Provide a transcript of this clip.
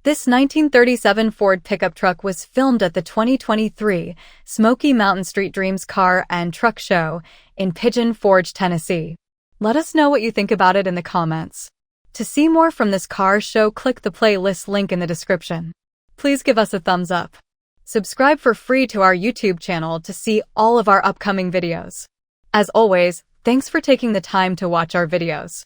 This 1937 Ford pickup truck was filmed at the 2023 Smokey Mountain Street Dreams Car and Truck Show in Pigeon Forge, Tennessee. Let us know what you think about it in the comments. To see more from this car show, click the playlist link in the description. Please give us a thumbs up. Subscribe for free to our YouTube channel to see all of our upcoming videos. As always, thanks for taking the time to watch our videos.